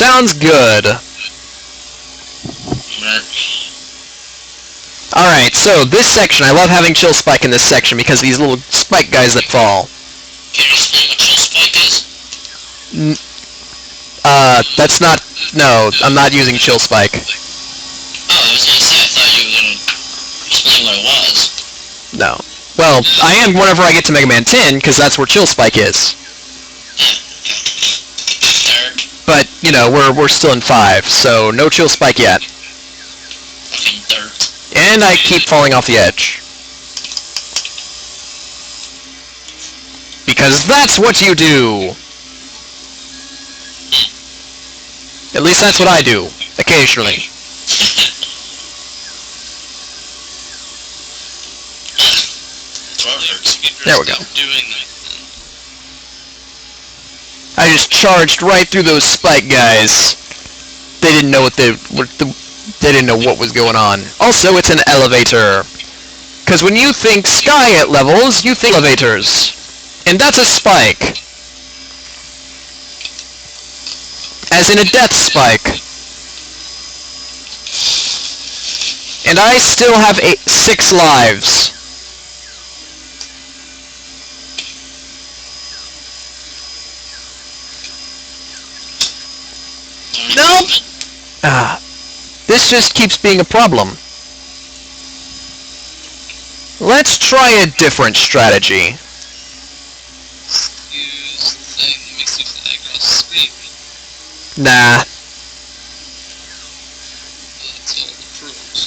Sounds good. Alright, so this section, I love having Chill Spike in this section because these little spike guys that fall. Can you explain what Chill Spike is? That's not... No, I'm not using Chill Spike. Oh, I was gonna say, I thought you were gonna explain what it was. No. Well, I am whenever I get to Mega Man 10, because that's where Chill Spike is. Third. But, you know, we're still in 5, so no Chill Spike yet. Fucking third. And I keep falling off the edge. Because that's what you do! At least that's what I do, occasionally. There we go. I just charged right through those spike guys. They didn't know what they didn't know what was going on. Also, it's an elevator. Because when you think sky at levels, you think elevators. And that's a spike. As in a death spike. And I still have 6 lives. Nope! This just keeps being a problem. Let's try a different strategy. Use the thing that makes you feel like I'll sleep. Nah. That's all the pros.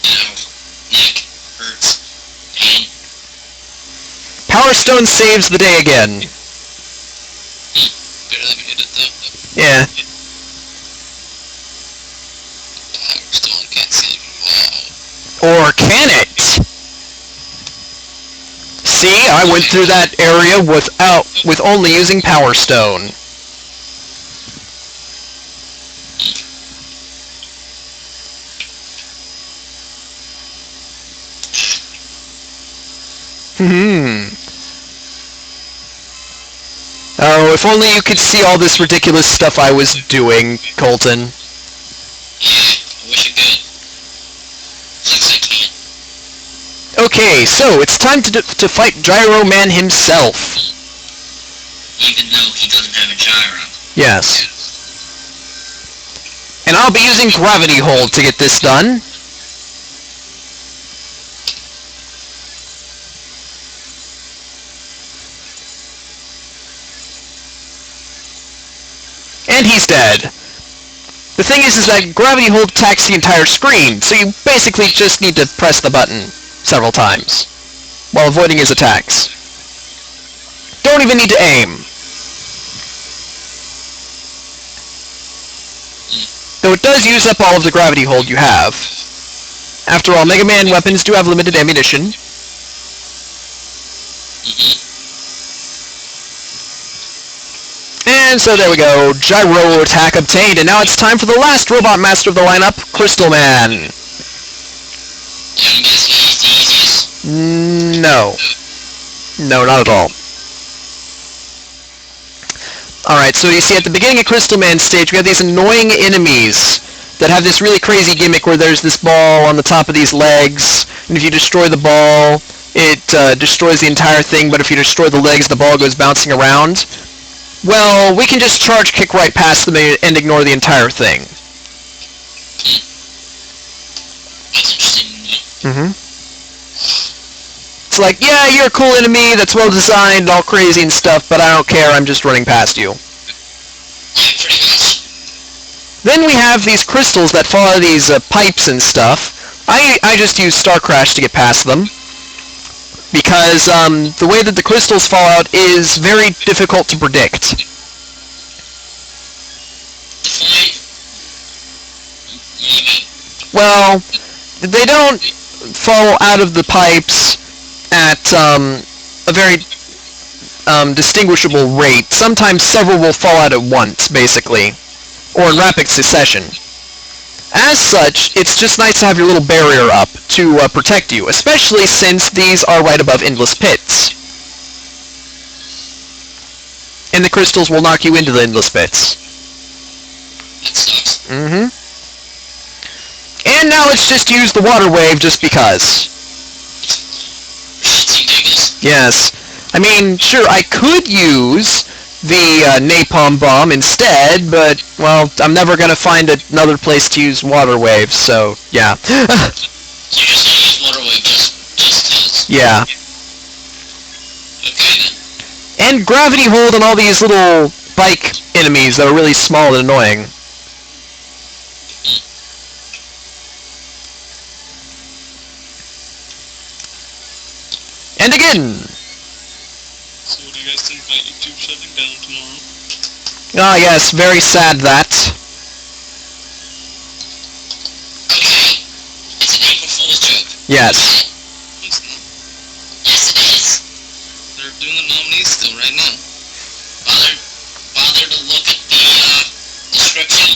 Ow. Neck. Hurts. Pain. Power Stone saves the day again. Barely made it though. Yeah. Power Stone can't save you. Wow. Or can it? See, I went through that area with only using Power Stone. Oh, if only you could see all this ridiculous stuff I was doing, Colton. Yeah, I wish I could. Looks I can't. Okay, so it's time to fight Gyro Man himself. Even though he doesn't have a gyro. Yes. And I'll be using Gravity Hold to get this done. And he's dead. The thing is that Gravity Hold attacks the entire screen, so you basically just need to press the button several times, while avoiding his attacks. Don't even need to aim. Though it does use up all of the Gravity Hold you have. After all, Mega Man weapons do have limited ammunition. And so there we go, Gyro attack obtained, and now it's time for the last Robot Master of the lineup, Crystal Man. No. No, not at all. Alright, so you see at the beginning of Crystal Man's stage, we have these annoying enemies that have this really crazy gimmick where there's this ball on the top of these legs, and if you destroy the ball, it destroys the entire thing, but if you destroy the legs, the ball goes bouncing around. Well, we can just charge kick right past them and ignore the entire thing. It's like, yeah, you're a cool enemy that's well designed, all crazy and stuff, but I don't care, I'm just running past you. Then we have these crystals that fall out of these pipes and stuff. I just use Star Crash to get past them. Because the way that the crystals fall out is very difficult to predict. Well, they don't fall out of the pipes at a very distinguishable rate. Sometimes several will fall out at once, basically, or in rapid succession. As such, it's just nice to have your little barrier up to protect you, especially since these are right above endless pits. and the crystals will knock you into the endless pits. That sucks. Mm-hmm. And now let's just use the water wave just because. Shits and giggles. Yes. I mean, sure, I could use the napalm bomb instead, but, well, I'm never going to find another place to use water waves, so, yeah. So you're just gonna use water wave just cause. Yeah. Okay then. And gravity hold on all these little bike enemies that are really small and annoying. And again! So what do you guys think about YouTube shutting down tomorrow? Ah, yes, very sad that. Okay. It's an April Fool's joke. Yes. It's not. Yes it is. They're doing the nominees still right now. Bother to look at the description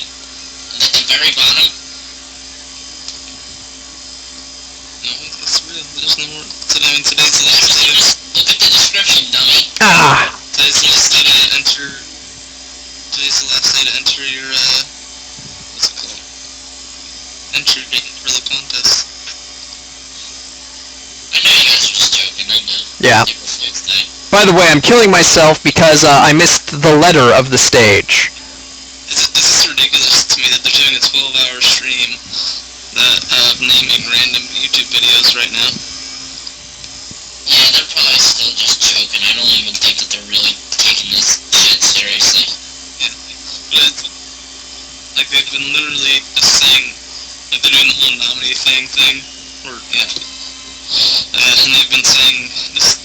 at the very bottom. No, it's real. There's no more. Today's the last day to, Just look at the description, dummy. Ah! today's the last day to enter. Today's the last day to enter your what's it called? Entry for the contest. I know you guys are just joking, I know. Yeah. April Fool's Day. By the way, I'm killing myself because I missed the letter of the stage. It's just ridiculous to me that they're doing a 12-hour stream of naming random YouTube videos right now. Yeah, they're probably still just joking. I don't even think that they're really taking this shit seriously. Yeah, but it's, like they've been literally just saying, like they're doing the whole nominee thing, or yeah, and they've been saying just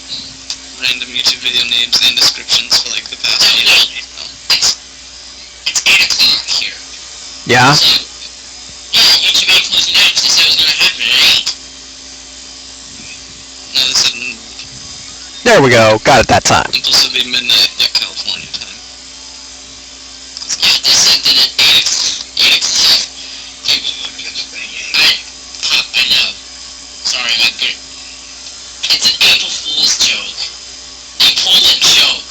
random YouTube video names and descriptions for like the past No, year. no, it's 8 o'clock here. Yeah? So, yeah, YouTube ain't closing down because they said it was gonna happen at 8. No, they said There we go. Got it that time. it's supposed to be midnight, yeah, California time. Yeah, they said that at 8 o'clock. I know. Sorry, Edgar. It's an April Fool's joke. They pulled a joke.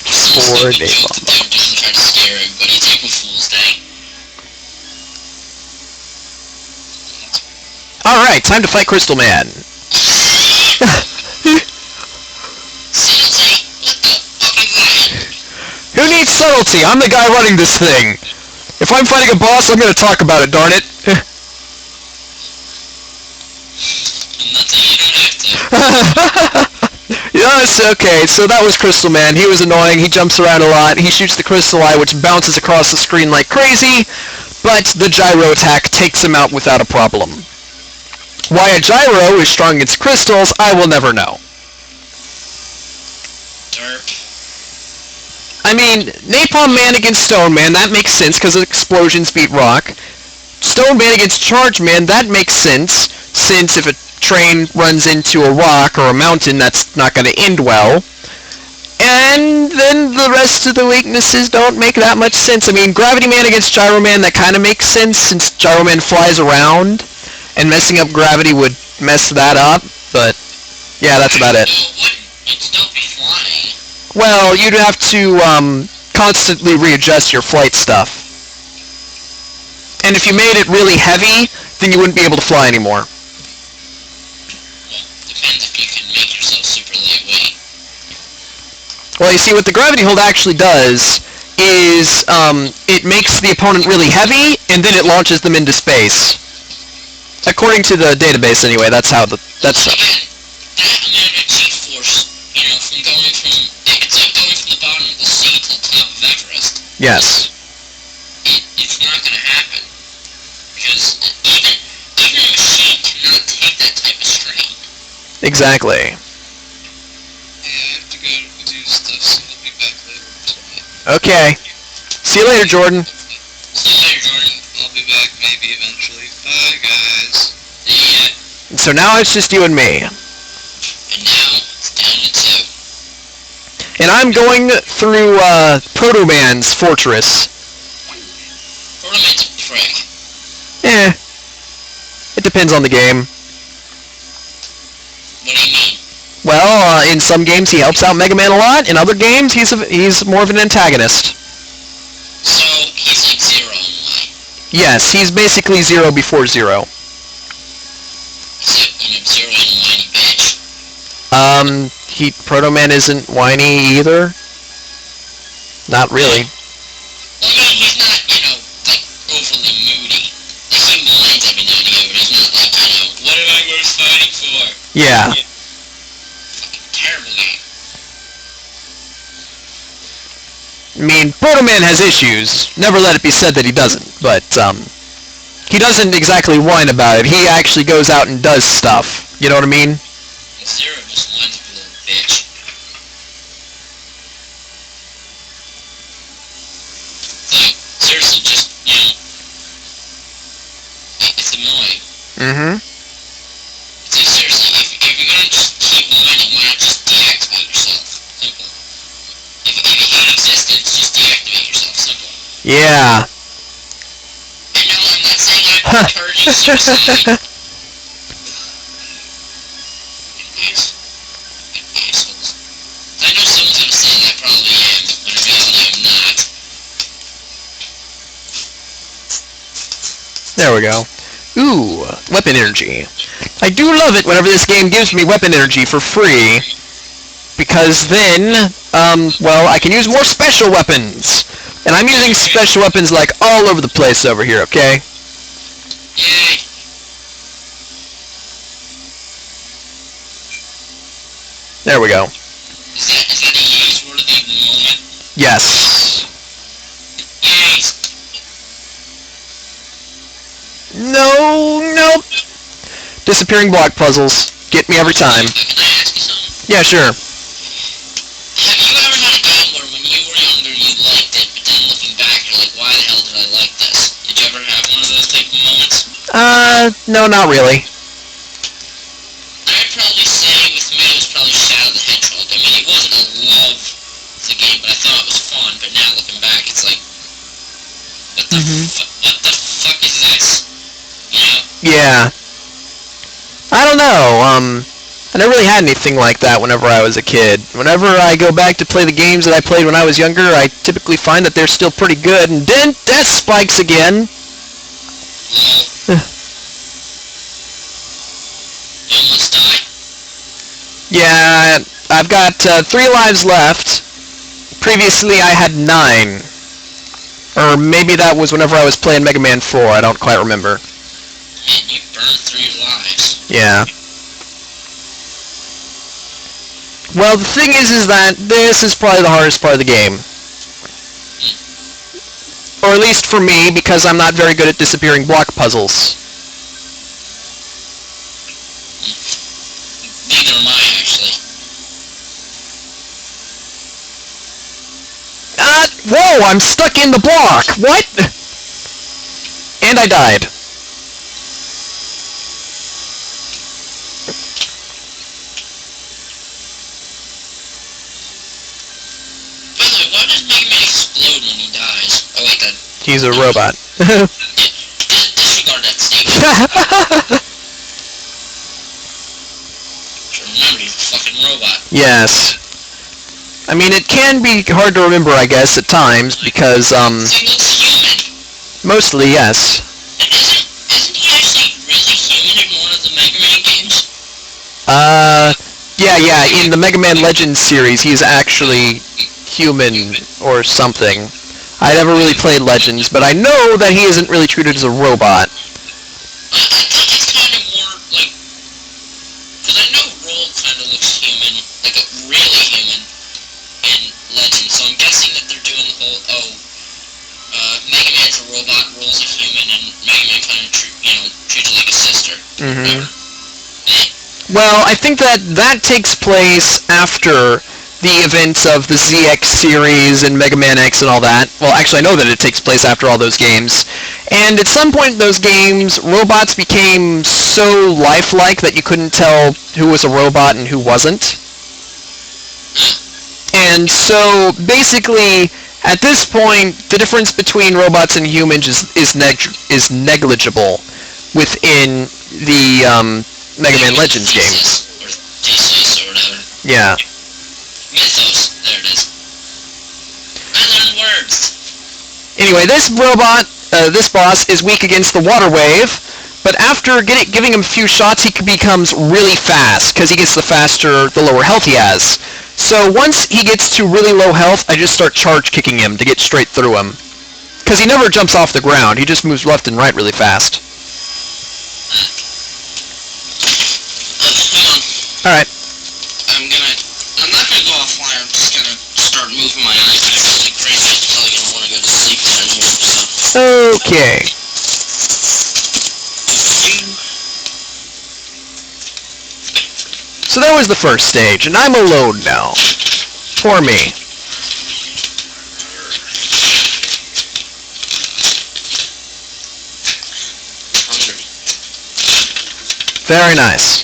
For Stupid April. joke that they've done to try to scare everybody. It's April Fool's Day. Alright, time to fight Crystal Man. Seriously? What the fuck is that? Who needs subtlety? I'm the guy running this thing. If I'm fighting a boss, I'm gonna talk about it, darn it. I'm not saying you don't have to. Yes, okay, so that was Crystal Man. He was annoying, he jumps around a lot, he shoots the crystal eye which bounces across the screen like crazy, but the gyro attack takes him out without a problem. Why a gyro is strong against crystals, I will never know. Derp. I mean, Napalm Man against Stone Man, that makes sense because explosions beat rock. Stone Man against Charge Man, that makes sense, since if a train runs into a rock or a mountain, that's not going to end well. And then the rest of the weaknesses don't make that much sense. I mean, Gravity Man against Gyro Man, that kind of makes sense, since Gyro Man flies around, and messing up gravity would mess that up, but yeah, that's about it. No, it wouldn't. You'd still be flying. Well, you'd have to constantly readjust your flight stuff. And if you made it really heavy, then you wouldn't be able to fly anymore. Well, depends if you can make yourself super lightweight. Well, you see, what the gravity hold actually does is it makes the opponent really heavy, and then it launches them into space. According to the database, anyway, that's how the... that's... Again, that amount of G-force, you know, from going from... It's like going from the bottom of the sea to the top of Everest. Yes. It's not going to happen. Because even a machine cannot take that type of strain. Exactly. Yeah, I have to go do stuff, so I'll be back later. Okay. See you later, Jordan. See you later, Jordan. I'll be back maybe eventually. Bye, guys. See ya. So now it's just you and me. And now, it's down to 2. And I'm going through Proto Man's fortress. Ornament's a prick. It depends on the game. What do you mean? Well, in some games he helps out Mega Man a lot. In other games, he's more of an antagonist. So he's like Zero in a way. Yes, he's basically Zero before Zero. Except, Zero ain't a whiny bitch. Proto Man isn't whiny either. Not really. Well, he's not, like, overly moody. Like, he whines every now and again, but he's not like, what am I worth fighting for? Yeah. Fucking terrible game. I mean, Proto Man has issues. Never let it be said that he doesn't. But, he doesn't exactly whine about it. He actually goes out and does stuff. You know what I mean? Zero just whines like a little bitch. Like, seriously, just, it's annoying. Mm-hmm. It's like, seriously, if you're gonna just keep whining, why not just deactivate yourself? Simple. If you hate existence, just deactivate yourself. Simple. Yeah. And no, I'm not saying I'm encouraging suicide. Assholes. I know sometimes I'm saying I probably am, but in reality I'm not. There we go. Ooh, weapon energy. I do love it whenever this game gives me weapon energy for free, because then, well, I can use more special weapons. And I'm using special weapons like all over the place over here, okay? Yay. There we go. Is that a use-worthy moment? Yes. Yay. No, nope. Disappearing block puzzles. Get me every time. Can I ask you something? Yeah, sure. Have you ever had a game where when you were younger you liked it, but then looking back you're like, why the hell did I like this? Did you ever have one of those type of moments? No, not really. I'd probably say with me it was probably Shadow the Hedgehog. I mean, it wasn't a love of the game, but I thought it was fun. But now looking back, it's like, what the fuck is this? Yeah. I don't know, I never really had anything like that whenever I was a kid. Whenever I go back to play the games that I played when I was younger, I typically find that they're still pretty good, and then death spikes again. You almost die. Yeah, I've got 3 lives left. Previously I had 9. Or maybe that was whenever I was playing Mega Man 4, I don't quite remember. Man, you burned through your lives. Yeah. Well, the thing is that this is probably the hardest part of the game. Or at least for me, because I'm not very good at disappearing block puzzles. Neither am I, actually. Whoa, I'm stuck in the block! What? And I died. By the way, why does Megaman explode when he dies? Oh wait, that... He's a robot. Disregard that statement. Remember, he's a fucking robot. Yes. I mean, it can be hard to remember, I guess, at times, because, So he looks human. mostly, yes. And isn't he actually really human in one of the Mega Man games? Yeah, in the Mega Man Legends series, he's actually human or something. I never really played Legends, but I know that he isn't really treated as a robot. I think it's kind of more like... Because I know Roll kind of looks human, like a really human, in Legends, so I'm guessing that they're doing the whole, Mega Man's a robot, Roll's a human, and Mega Man kind of, treats her like a sister. Mm-hmm. Well, I think that takes place after the events of the ZX series and Mega Man X and all that. Well, actually, I know that it takes place after all those games. And at some point in those games, robots became so lifelike that you couldn't tell who was a robot and who wasn't. And so, basically, at this point, the difference between robots and humans is negligible within the Mega Man Legends games. Or Thesis, or whatever. Yeah. Mythos. There it is. I learned words. Anyway, this boss is weak against the water wave, but after giving him a few shots, he becomes really fast, because he gets the lower health he has. So once he gets to really low health, I just start charge kicking him to get straight through him. Because he never jumps off the ground, he just moves left and right really fast. Hang on. Alright. I'm not gonna go offline, I'm just gonna start moving my eyes. Like, Graham's probably gonna want to go to sleep down here, so. Okay. So that was the first stage, and I'm alone now. Poor me. Hungry. Very nice.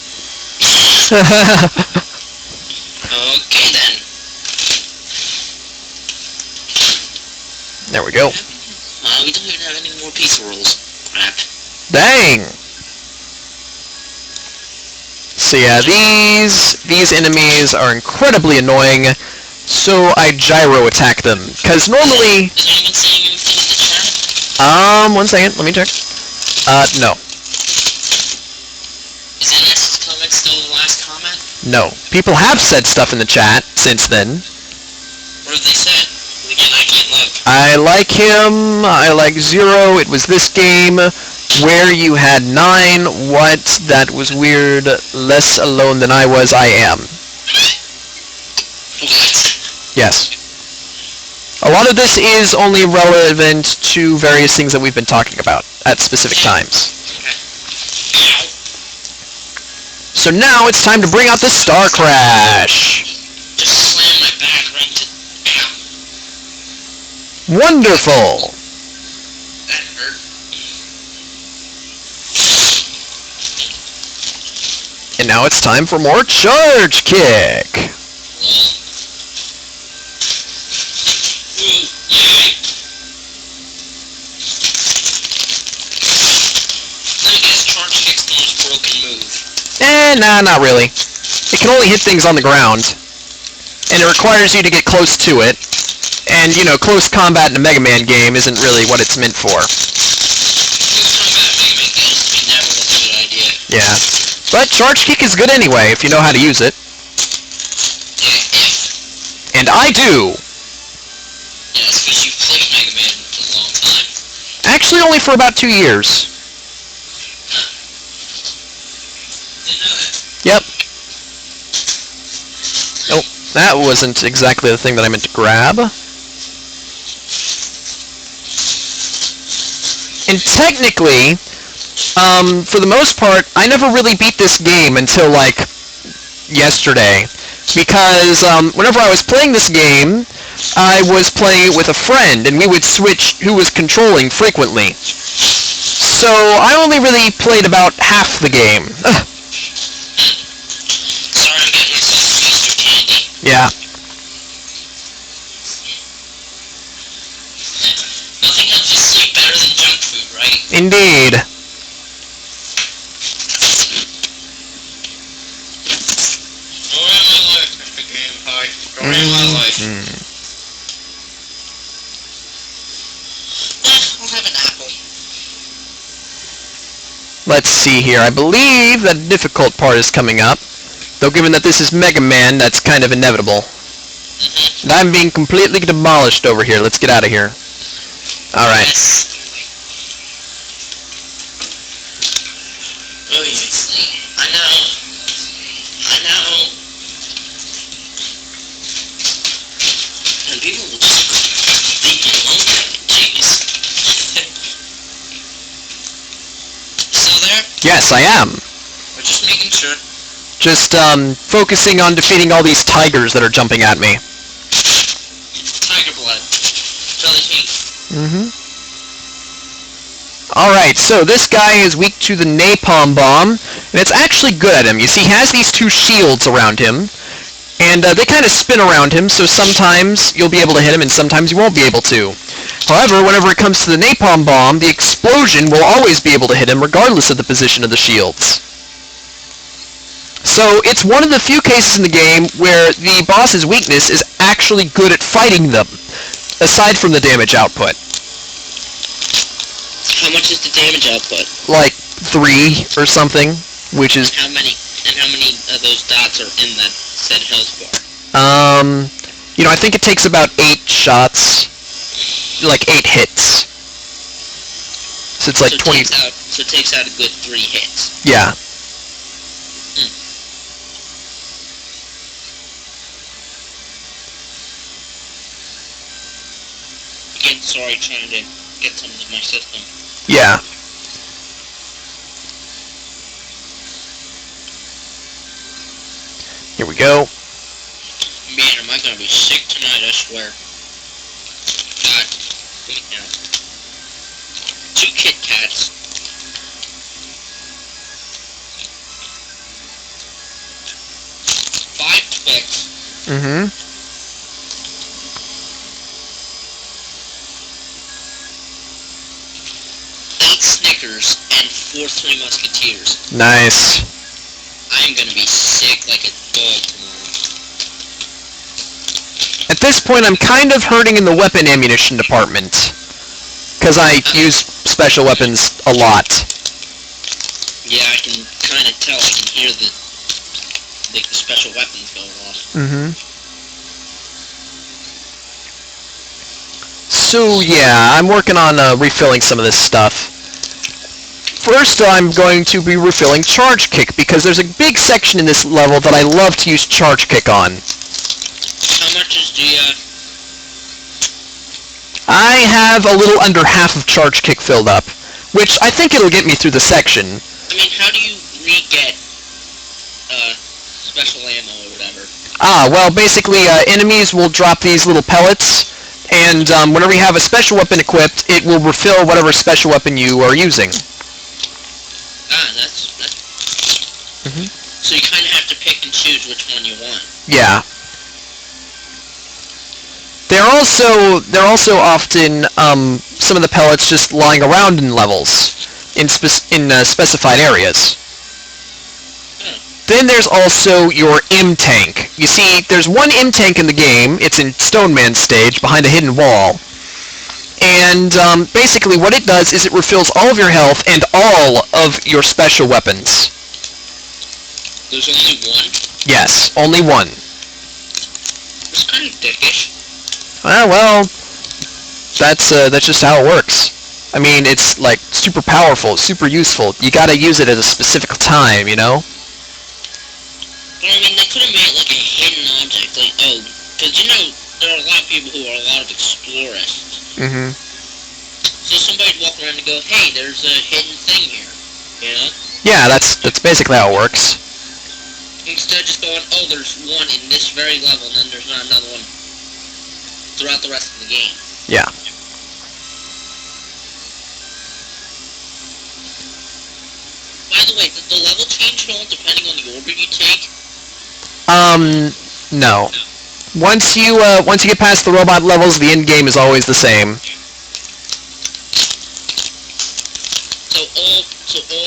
Okay then. There we go. We don't even have any more pizza rolls. Crap. Dang! So yeah, these enemies are incredibly annoying, so I gyro attack them. Because normally... Is anyone saying anything in the chat? 1 second, let me check. No. Is NS's comment still the last comment? No. People have said stuff in the chat since then. What have they said? Again, I can't look. I like him, I like Zero, it was this game, where you had 9, what, that was weird, less alone than I was, I am. What? Yes. A lot of this is only relevant to various things that we've been talking about at specific times. Okay. So now it's time to bring out the Star Crash! Just slam my back right to... Ow. Wonderful! That hurt. And now it's time for more Charge Kick! Lol. Ooh, yay. I guess charge kick's the most broken move. Nah, not really. It can only hit things on the ground. And it requires you to get close to it. And, you know, close combat in a Mega Man game isn't really what it's meant for. Never a good idea. Yeah. But Charge Kick is good anyway, if you know how to use it. Yeah. And I do! Yes, because you've played Mega Man for a long time. Actually, only for about 2 years. Didn't know that. Yep. Oh, that wasn't exactly the thing that I meant to grab. And technically, for the most part, I never really beat this game until, like, yesterday. Because, whenever I was playing this game, I was playing it with a friend, and we would switch who was controlling frequently. So, I only really played about half the game. Sorry, I'm getting myself custard candy. Yeah. Nothing helps you sleep better than junk food, right? Indeed. Story of my life, Mrgameandpie. Story of my life. I'll have an apple. Let's see here. I believe that the difficult part is coming up. Though given that this is Mega Man, that's kind of inevitable. And I'm being completely demolished over here. Let's get out of here. Alright. Yes. Obviously. I know. I know. And people will just leave me alone. Jeez. Still there? Yes, I am. We're just making sure. Just, focusing on defeating all these tigers that are jumping at me. Tiger blood. Jelly pink. Alright, so this guy is weak to the napalm bomb, and it's actually good at him. You see, he has these 2 shields around him, and they kind of spin around him, so sometimes you'll be able to hit him, and sometimes you won't be able to. However, whenever it comes to the napalm bomb, the explosion will always be able to hit him, regardless of the position of the shields. So it's one of the few cases in the game where the boss's weakness is actually good at fighting them, aside from the damage output. How much is the damage output? Like 3 or something, which is... How many of those dots are in that said health bar? I think it takes about 8 shots, like 8 hits. So it's like 20... It takes out a good 3 hits. Yeah. Again, sorry, trying to get something in my system. Yeah. Here we go. Man, am I gonna be sick tonight, I swear. God, wait now. 2 Kit Kats. 5 Twix. Mm-hmm. 8 Snickers and 4 Three Musketeers. Nice. I'm gonna be sick like a dog tomorrow. At this point, I'm kind of hurting in the weapon ammunition department, because I use special weapons a lot. Yeah, I can kind of tell. I can hear the special weapons going off. Mm-hmm. So yeah, I'm working on refilling some of this stuff. First, I'm going to be refilling Charge Kick, because there's a big section in this level that I love to use Charge Kick on. How much is the, I have a little under half of Charge Kick filled up, which I think it'll get me through the section. I mean, how do you re-get, special ammo or whatever? Well, basically, enemies will drop these little pellets, and whenever you have a special weapon equipped, it will refill whatever special weapon you are using. That's... Mm-hmm. So you kind of have to pick and choose which one you want. Yeah. They're also often some of the pellets just lying around in levels in specified areas. Then there's also your M-Tank. You see, there's one M-Tank in the game. It's in Stone Man stage, behind a hidden wall. And basically what it does is it refills all of your health and all of your special weapons. There's only one? Yes, only one. It's kind of dickish. Well, that's just how it works. I mean, it's like super powerful, super useful. You gotta use it at a specific time, you know? Well, I mean, they could have made it like a hidden object, like, because, there are a lot of people who are a lot of explorists. Mm-hmm. So somebody'd walk around and go, hey, there's a hidden thing here, you know? Yeah, that's basically how it works. Instead of just going, oh, there's one in this very level, and then there's not another one throughout the rest of the game. Yeah. By the way, does the level change at all depending on the order you take? No. Once you get past the robot levels, the end game is always the same. So all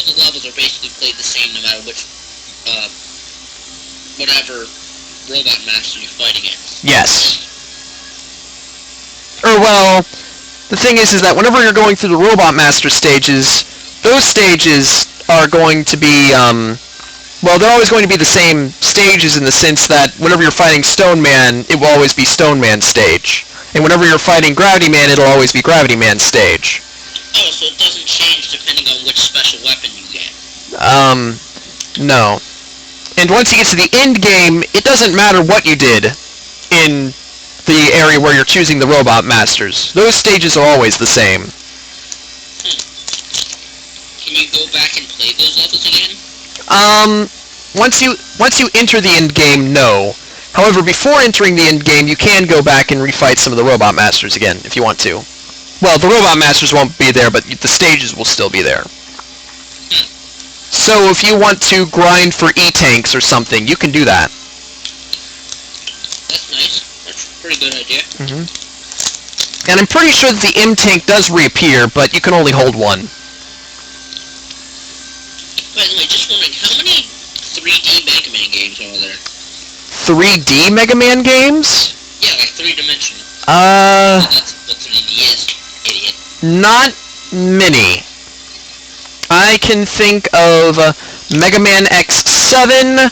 the levels are basically played the same no matter which, whatever robot master you fight against. Yes. Well, the thing is that whenever you're going through the Robot Master stages, those stages are going to be, well, they're always going to be the same stages in the sense that whenever you're fighting Stone Man, it will always be Stone Man stage. And whenever you're fighting Gravity Man, it'll always be Gravity Man stage. Oh, so it doesn't change depending on which special weapon you get? No. And once you get to the end game, it doesn't matter what you did in the area where you're choosing the Robot Masters. Those stages are always the same. Can you go back and play those levels again? Once you enter the end game, no. However, before entering the end game, you can go back and refight some of the Robot Masters again, if you want to. Well, the Robot Masters won't be there, but the stages will still be there. So if you want to grind for E-Tanks or something, you can do that. That's nice. That's a pretty good idea. Mm-hmm. And I'm pretty sure that the M-Tank does reappear, but you can only hold one. By the way, just wondering, how many 3D Megaman 3D Mega Man games? Yeah, like three-dimensional. That's what 3D is, idiot. Not many. I can think of Mega Man X7,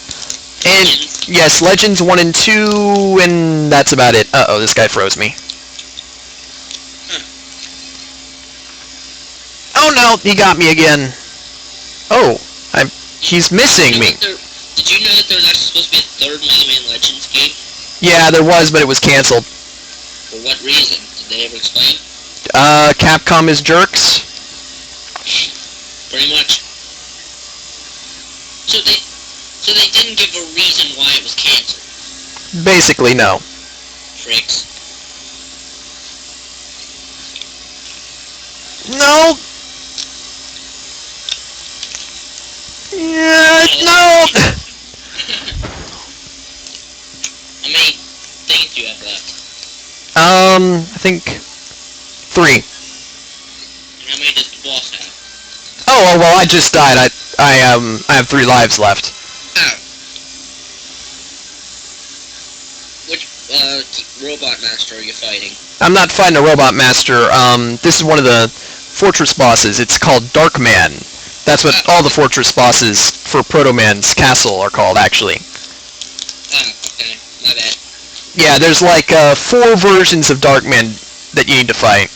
and yes, Legends 1 and 2, and that's about it. Uh-oh, this guy froze me. Oh no, he got me again. Oh, he's missing me. Did you know that there was actually supposed to be a third Mega Man Legends game? Yeah, there was, but it was canceled. For what reason? Did they ever explain? Capcom is jerks. Pretty much. So they didn't give a reason why it was canceled. Basically, no. Pricks. No. Yeah, no. How many things do you have left? I think 3. And how many does the boss have? Oh, well, I just died. I have 3 lives left. Oh. Which robot master are you fighting? I'm not fighting a robot master. This is one of the fortress bosses. It's called Darkman. That's what all the fortress bosses for Proto Man's castle are called, actually. Oh, okay. My bad. Yeah, there's like 4 versions of Darkman that you need to fight.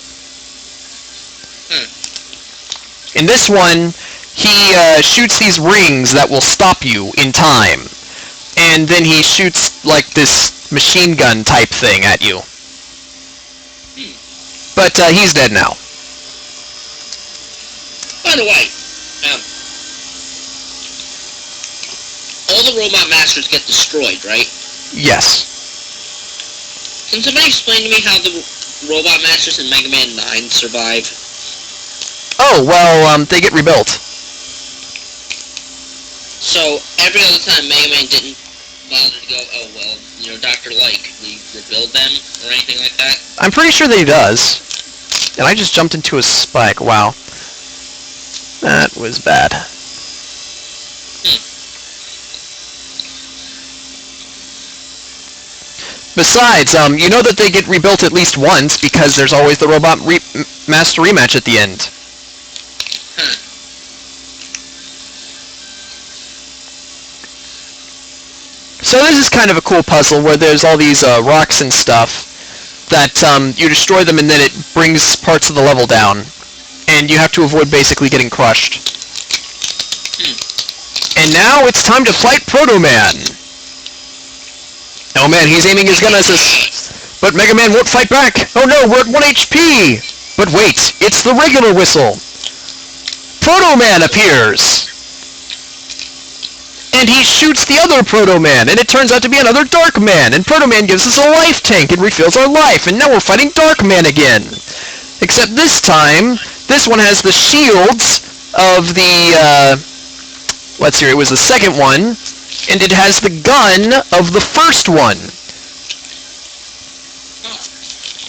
In this one, he shoots these rings that will stop you in time. And then he shoots like this machine gun type thing at you. But he's dead now. By the way, all the robot masters get destroyed, right? Yes. Can somebody explain to me how the robot masters in Mega Man 9 survive? Oh, well, they get rebuilt. So, every other time Mega Man didn't bother to go, oh, well, you know, Dr. Like, we rebuild them, or anything like that? I'm pretty sure that he does. And I just jumped into a spike. Wow. That was bad. Besides, you know that they get rebuilt at least once because there's always the Robot Master rematch at the end. So this is kind of a cool puzzle where there's all these rocks and stuff that you destroy them and then it brings parts of the level down. And you have to avoid basically getting crushed. And now it's time to fight Proto Man. Oh man, he's aiming his gun at us. But Mega Man won't fight back. Oh no, we're at 1 HP. But wait, it's the regular whistle. Proto Man appears. And he shoots the other Proto Man, and it turns out to be another Dark Man. And Proto Man gives us a life tank and refills our life. And now we're fighting Dark Man again. Except this time, this one has the shields of the, let's see, it was the second one, and it has the gun of the first one.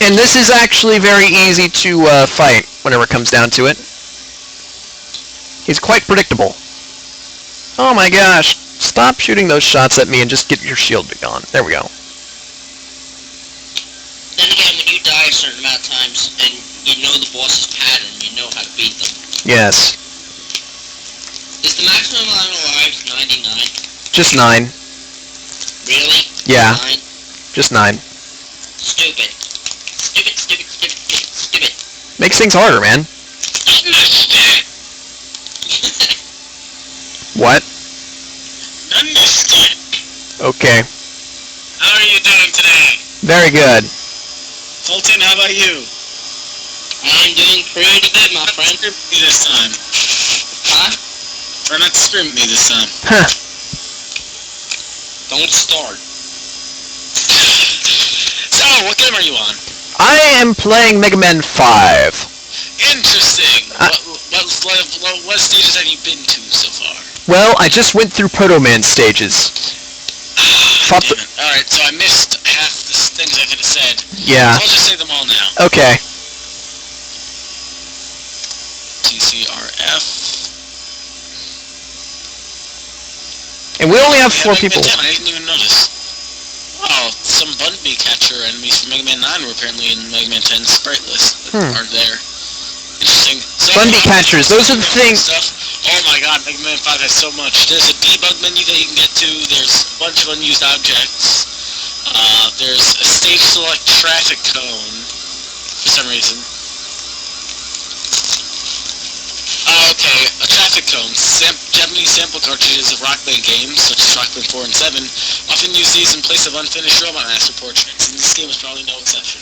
And this is actually very easy to fight whenever it comes down to it. He's quite predictable. Oh my gosh, stop shooting those shots at me and just get your shield gone. There we go. Then again, when you die a certain amount of times, and you know the boss's pattern, you know how to beat them. Yes. Is the maximum amount of lives 99? Just 9. Really? Yeah. 9? Just 9. Stupid. Stupid, stupid, stupid, stupid, stupid. Makes things harder, man. What? Understood. Okay. How are you doing today? Very good. Fulton, how about you? I'm doing pretty good, my friend. Scream at me this time. Huh? Try not to scream at me this time. Huh. Don't start. So, what game are you on? I am playing Mega Man 5. Interesting. What stages have you been to so far? Well, I just went through Proto Man stages. Damn it. Alright, so I missed half the things I could have said. Yeah. So I'll just say them all now. Okay. TCRF. And we only have 4 like people. 10, I didn't even notice. Oh, some Bun-Bee catcher enemies from Mega Man 9 were apparently in Mega Man 10's sprite list that aren't there. Interesting. So, Bun-Bee catchers, those are the things. Stuff. Oh my god, Mega Man 5 has so much. There's a debug menu that you can get to. There's a bunch of unused objects. There's a stage select traffic cone for some reason. Okay, a traffic cone. Japanese sample cartridges of Rock Band games, such as Rock Band 4 and 7, often use these in place of unfinished Robot Master portraits, and this game is probably no exception.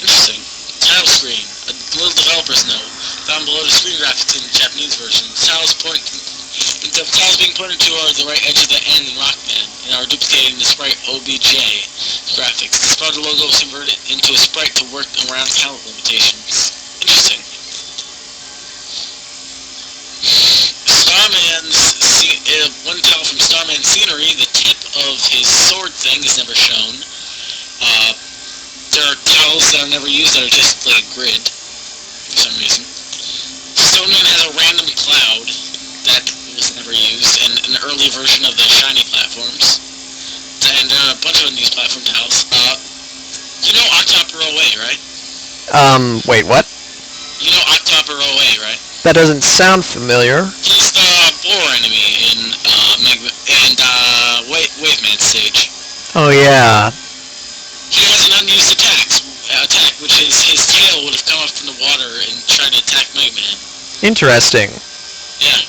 Interesting. Title screen. A little developer's note. Down below the screen graphics in the Japanese version. The tiles being pointed to are the right edge of the N in Rock Band, and are duplicated in the sprite OBJ graphics. The spider logo is converted into a sprite to work around talent limitations. Interesting. One tile from Starman's scenery, the tip of his sword thing is never shown. There are tiles that are never used that are just like a grid, for some reason. Stoneman has a random cloud that was never used, and an early version of the shiny platforms. And there are a bunch of unused platform tiles. You know Octoper OA, right? Wait, what? You know Octoper OA, right? That doesn't sound familiar. He's the boar enemy in Waveman stage. Oh, yeah. He has an unused attack, which is his tail would have come up from the water and tried to attack Mega Man. Interesting. Yeah.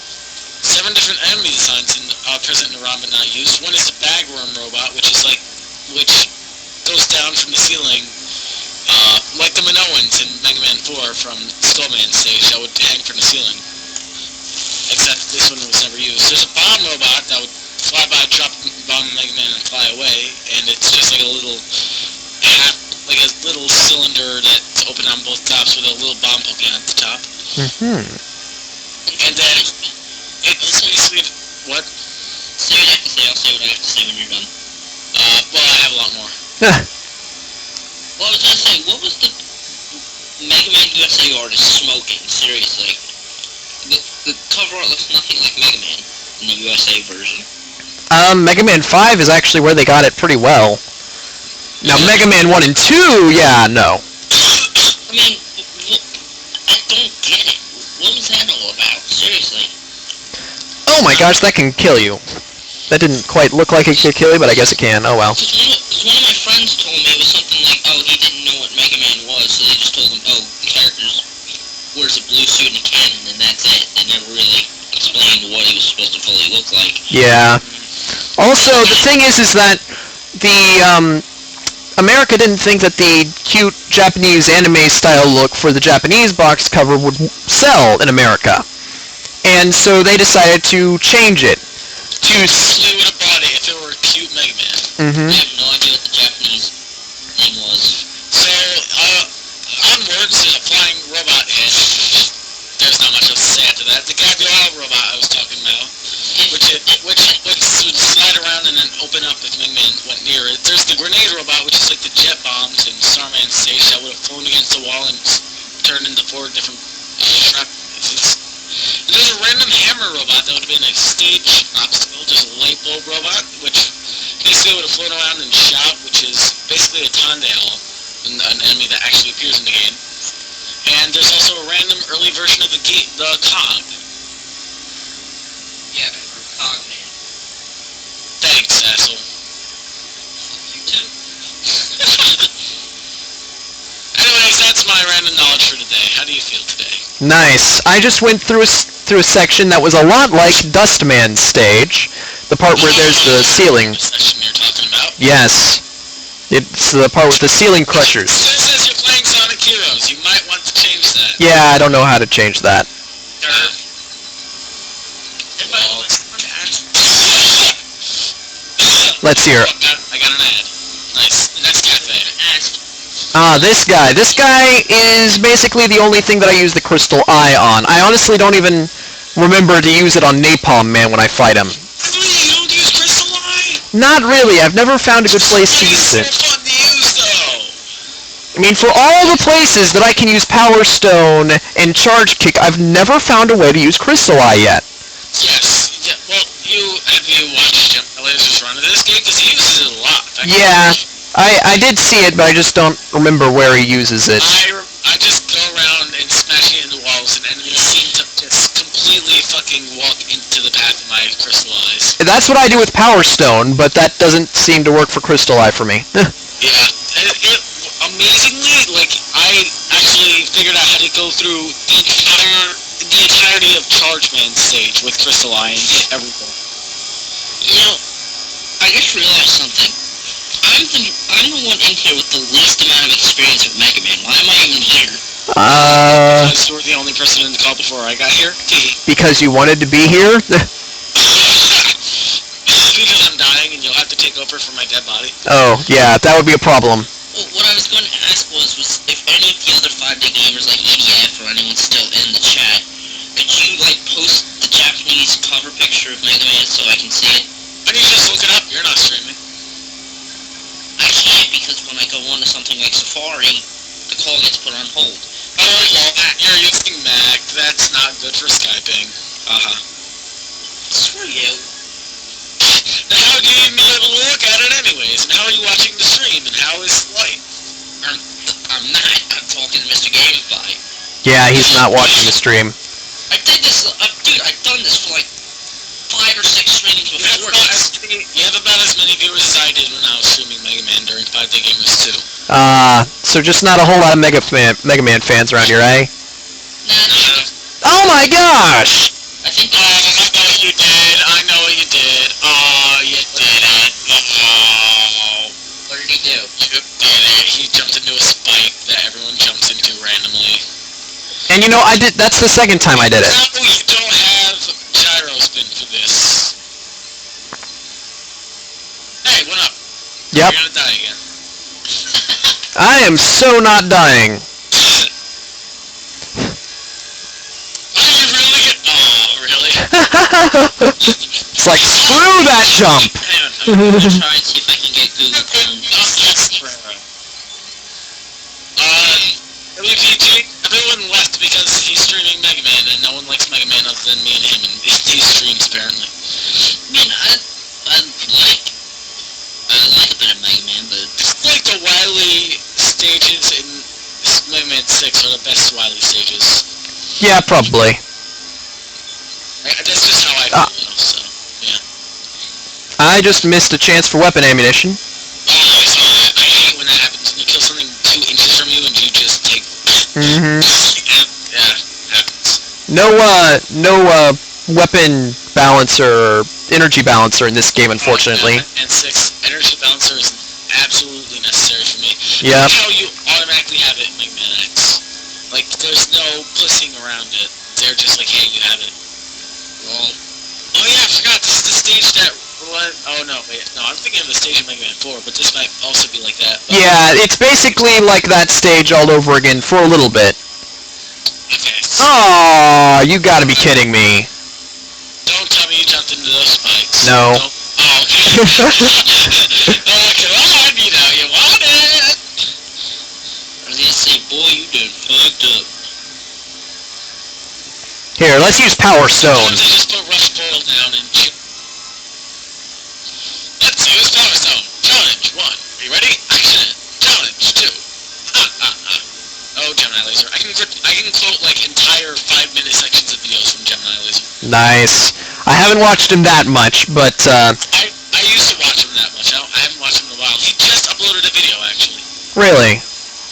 7 different enemy designs present in the ROM but not used. One is the bagworm robot, which goes down from the ceiling, like the Minoans in Mega Man 4 from Skullman stage that would hang from the ceiling. Except this one was never used. There's a bomb robot that would fly by, drop a bomb on Mega Man and fly away, and it's just like a little cylinder that's open on both tops with a little bomb poking out the top. And then it's basically what? Say what you have to say. I'll say what I have to say when you're done. Well, I have a lot more. Well, I was gonna say, what was the Mega Man USA artist smoking? Seriously. The cover art looks nothing like Mega Man in the USA version. Mega Man 5 is actually where they got it pretty well. Now, Mega Man 1 and 2, yeah, no. I mean, I don't get it. What was that all about? Seriously. Oh my gosh, that can kill you. That didn't quite look like it could kill you, but I guess it can. Oh well. Because one of my friends told me it was something like, oh, he didn't know what Mega Man was, so they just told him, oh, the character wears a blue suit and a cannon, and that's it. They never really explained what he was supposed to fully look like. Yeah. Also, the thing is that the, America didn't think that the cute Japanese anime-style look for the Japanese box cover would sell in America. And so they decided to change it. They would have bought it if it were a cute Mega Man. I have no idea what the Japanese name was. So, onwards to the flying robot head. There's not much else to say after that. The Gabrielle robot I was talking about, which would slide around and then open up if Mega Man went near it. There's the grenade robot, which is like the jet bombs in Starman stage that would have flown against the wall and turned into 4 different shrapnels. And there's a random hammer robot that would have been a stage obstacle. There's a light bulb robot, which basically would have flown around and shot, which is basically a Tondale, an enemy that actually appears in the game. And there's also a random early version of the cog. Yeah, Cog Man. Thanks, asshole. You too. Anyways, that's my random knowledge for today. How do you feel today? Nice. I just went through a section that was a lot like Dustman's stage. The part where there's the ceiling. Session you're talking about. Yes. It's the part with the ceiling crushers. It says you're playing Sonic Heroes. You might want to change that. Yeah, I don't know how to change that. Let's hear it. I got an ad. Nice. The next cafe. This guy. This guy is basically the only thing that I use the Crystal Eye on. I honestly don't even remember to use it on Napalm Man when I fight him. Really? You don't use Crystal Eye? Not really. I've never found a good place to use it. It's so fun to use, though. I mean, for all the places that I can use Power Stone and Charge Kick, I've never found a way to use Crystal Eye yet. Yes. Yeah. Well, have you watched Jump Lasers run of this game? Because he uses Yeah, I did see it, but I just don't remember where he uses it. I just go around and smash it into walls, and enemies seem to just completely fucking walk into the path of my crystal eyes. That's what I do with Power Stone, but that doesn't seem to work for Crystal Eye for me. Yeah, amazingly, like, I actually figured out how to go through the entirety of Charge Man stage with Crystal Eye and get everything. You know, I just realized something. I'm the one in here with the least amount of experience with Mega Man. Why am I even here? Because you were the only person in the call before I got here. Because you wanted to be here? Because I'm dying and you'll have to take over for my dead body. Oh, yeah, that would be a problem. Well, what I was going to ask was if any of the other 5-day gamers, like EDF or anyone still in the chat, could you, like, post the Japanese cover picture of Mega Man so I can see it? Why don't you just look it up? You're not streaming. I can't because when I go on to something like Safari, the call gets put on hold. Oh, well, you're using Mac. That's not good for Skyping. Uh-huh. Screw you. Then how do you even be able to look at it anyways? And how are you watching the stream? And how is light? I'm not. I'm talking to Mrgameandpie. Yeah, he's not watching the stream. I did this, dude, I've done this for like 5 or 6 streams before this. You have about as many viewers as I did when I was streaming Mega Man during 5DayGamers4. So just not a whole lot of Mega Man fans around here, eh? Nah. Oh my gosh! I think I know what you did. I know what you did. Oh, you did it. Oh. What did he do? You did it. He jumped into a spike that everyone jumps into randomly. And you know, that's the second time I did it. No, you don't have gyro spin for this. Hey, what up? Yep. You're gonna die again. I am so not dying. Oh, really? It's like, screw that jump! I'm gonna try and see if I can get Google Chrome. WPG, everyone left because he's streaming Mega Man, and no one likes Mega Man other than me and him, and these streams, apparently. I mean, I like a bit of Mega Man, but... It's like the Wily stages in Mega Man 6 are the best Wily stages. Yeah, probably. That's just how I feel, so, yeah. I just missed a chance for weapon ammunition. Oh, I saw that. I hate when that happens, when you kill something 2 inches from you and you just take... Mm-hmm. Yeah, happens. No weapon balancer or energy balancer in this game, unfortunately. And 6, energy balancer is absolutely necessary for me. Yeah. That's how you automatically have it in Mega Man X. Like, there's no pussing around it. They're just like, hey, you have it. Well, oh yeah, I forgot, this is the stage that... Oh no, wait, no, I'm thinking of the stage in Mega Man 4, but this might also be like that. But... Yeah, it's basically like that stage all over again for a little bit. Okay. Oh, you gotta be kidding me. Don't tell me you jumped into those spikes. No. Don't. Oh, okay. Oh, come on, you know, you want it! I was gonna say, boy, you done fucked up. Here, let's use Power Stone. Sometimes I just put Rush Boil down and shoot. Let's use Power Stone. Challenge 1. Are you ready? Action. Challenge 2. Ha ha ha. Oh, Gemini Laser. I can quote like entire 5-minute sections of videos from Gemini Laser. Nice. I haven't watched him that much, but I used to watch him that much. I haven't watched him in a while. He just uploaded a video actually. really?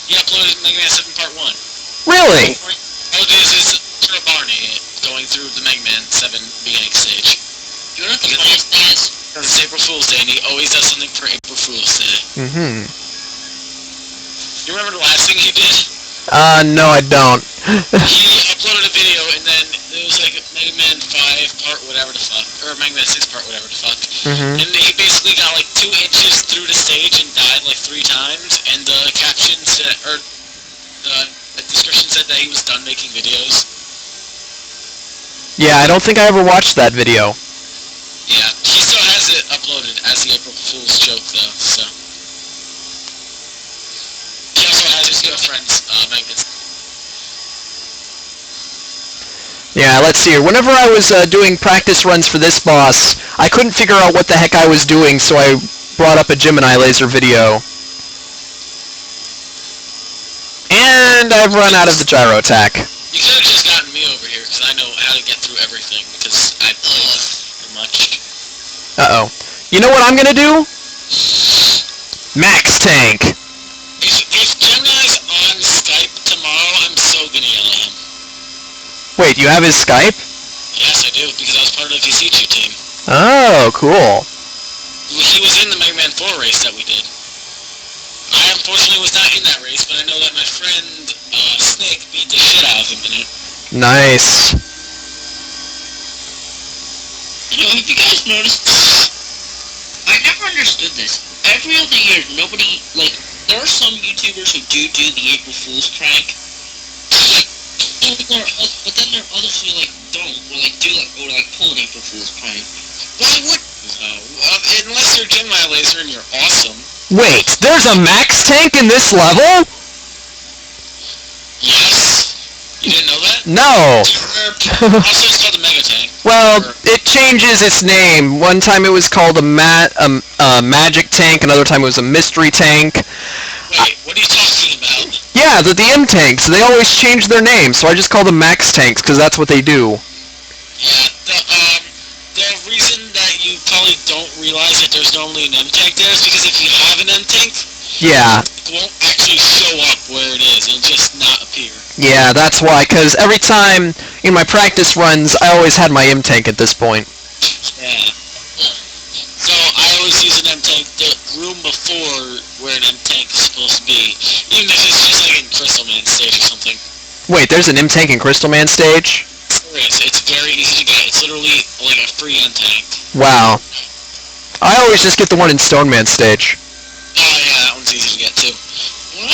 He uploaded Mega Man 7 Part 1. Really? Oh, this is Sir Barney going through the Mega Man 7 beginning stage. You know what the funniest thing is? Because it's April Fool's Day, and he always does something for April Fool's Day. Mm-hmm. You remember the last thing he did? No I don't. He uploaded a video, and then it was like Mega Man 5 part whatever the fuck, or Mega Man 6 part whatever the fuck. Mm-hmm. And he basically got like 2 inches through the stage and died like 3 times, and the caption said, or the description said that he was done making videos. Yeah, I don't think I ever watched that video. Yeah, he still has it uploaded as the April Fool's joke though, so. He also has his girlfriend's magnets. Yeah, let's see here. Whenever I was doing practice runs for this boss, I couldn't figure out what the heck I was doing, so I brought up a Gemini laser video. And I've run out of the gyro attack. You could have just gotten me over here, because I know how to get through everything, because I play too much. Uh-oh. You know what I'm gonna do? Max Tank. If Gemini's on Skype tomorrow, I'm so gonna yell at him. Wait, you have his Skype? Yes, I do, because I was part of the VCQ team. Oh, cool. He was in the Megaman 4 race that we did. I unfortunately was not in that race, but I know that my friend Snake beat the shit out of him in it. Nice. You know, have you guys noticed? I never understood this. Every other year, nobody, like, there are some YouTubers who do the April Fool's prank. But then there are others who, like, don't. Or pull an April Fool's prank. Why would... unless you're Gemini Laser and you're awesome. Wait, there's a Max Tank in this level? Yes. You didn't know that? No. Also, it's called the Mega Tank. Well, it changes its name. One time it was called a Magic Tank, another time it was a Mystery Tank. Wait, what are you talking about? Yeah, the M tanks. They always change their names, so I just call them Max Tanks because that's what they do. Yeah, the reason that you probably don't realize that there's normally an M tank there is because if you have an M tank, Yeah. it won't actually show up where it is. It'll just not appear. Yeah, that's why. Because every time in my practice runs, I always had my M tank at this point. Yeah. So I always use an M tank. The room before where an M tank is supposed to be, even if it's just like in Crystal Man stage or something. Wait, there's an M tank in Crystal Man stage? There is. It's very easy to get. It's literally like a free M tank. Wow. I always just get the one in Stone Man stage. Oh yeah, that one's easy to get too. Well,